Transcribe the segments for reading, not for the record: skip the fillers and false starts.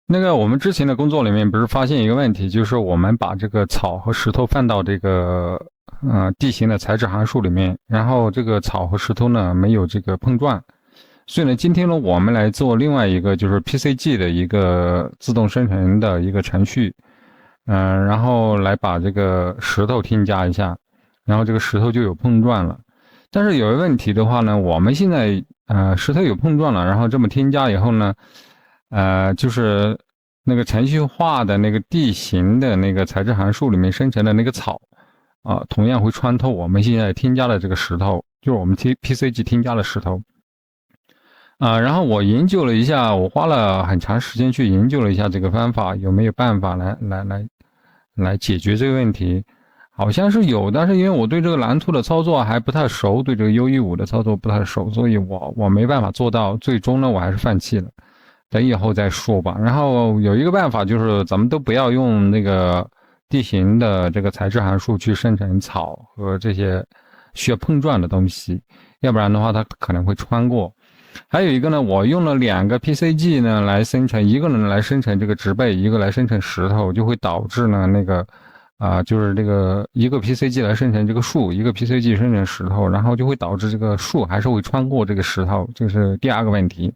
那个我们之前的工作里面不是发现一个问题，就是我们把这个草和石头放到这个地形的材质函数里面，然后这个草和石头呢没有这个碰撞，所以呢，今天呢我们来做另外一个就是 PCG 的一个自动生成的一个程序，然后来把这个石头添加一下，然后这个石头就有碰撞了。但是有一个问题的话呢，我们现在石头有碰撞了，然后这么添加以后呢，就是那个程序化的那个地形的那个材质函数里面生成的那个草同样会穿透我们现在添加的这个石头，就是我们 PCG 添加的石头。然后我研究了一下，我花了很长时间去研究了一下这个方法有没有办法来解决这个问题。好像是有，但是因为我对这个蓝图的操作还不太熟，对这个 U15的操作不太熟，所以我没办法做到，最终呢我还是放弃了，等以后再说吧。然后有一个办法就是咱们都不要用那个地形的这个材质函数去生成草和这些需要碰撞的东西，要不然的话它可能会穿过。还有一个呢，我用了2个 PCG 呢来生成，一个呢来生成这个植被，一个来生成石头，就会导致呢那个就是这个一个 PCG 来生成这个树，一个 PCG 生成石头，然后就会导致这个树还是会穿过这个石头，这是第2个问题，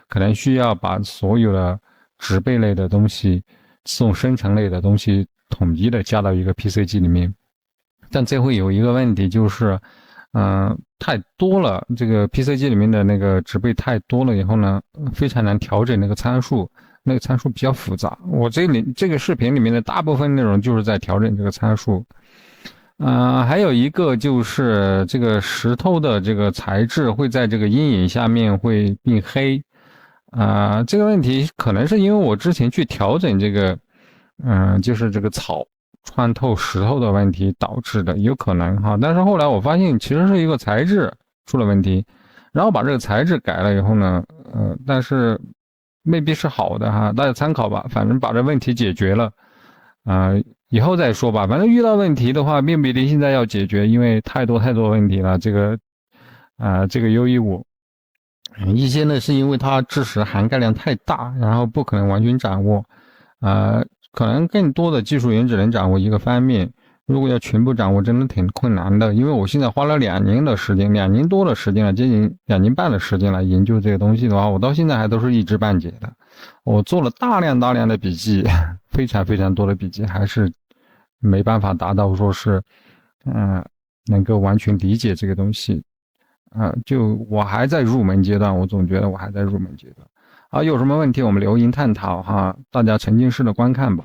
可能需要把所有的植被类的东西、自动生成类的东西统一的加到一个 PCG 里面。但这会有一个问题，就是太多了，这个 PCG 里面的那个植被太多了以后呢，非常难调整那个参数，那个参数比较复杂。我这个视频里面的大部分内容就是在调整这个参数。还有一个就是这个石头的这个材质会在这个阴影下面会变黑。这个问题可能是因为我之前去调整这个，就是这个草穿透石头的问题导致的，有可能哈。但是后来我发现其实是一个材质出了问题，然后把这个材质改了以后呢，但是未必是好的哈，大家参考吧。反正把这问题解决了，以后再说吧。反正遇到问题的话，并不一定现在要解决，因为太多问题了。这个 U15。一些呢是因为它知识涵盖量太大，然后不可能完全掌握，可能更多的技术员只能掌握一个方面，如果要全部掌握，真的挺困难的。因为我现在花了2年的时间，2年多的时间了，接近2年半的时间来研究这个东西的话，我到现在还都是一知半解的。我做了大量的笔记，非常多的笔记，还是没办法达到说是，能够完全理解这个东西。就我还在入门阶段，我总觉得我还在入门阶段。有什么问题我们留言探讨哈，大家沉浸式的观看吧。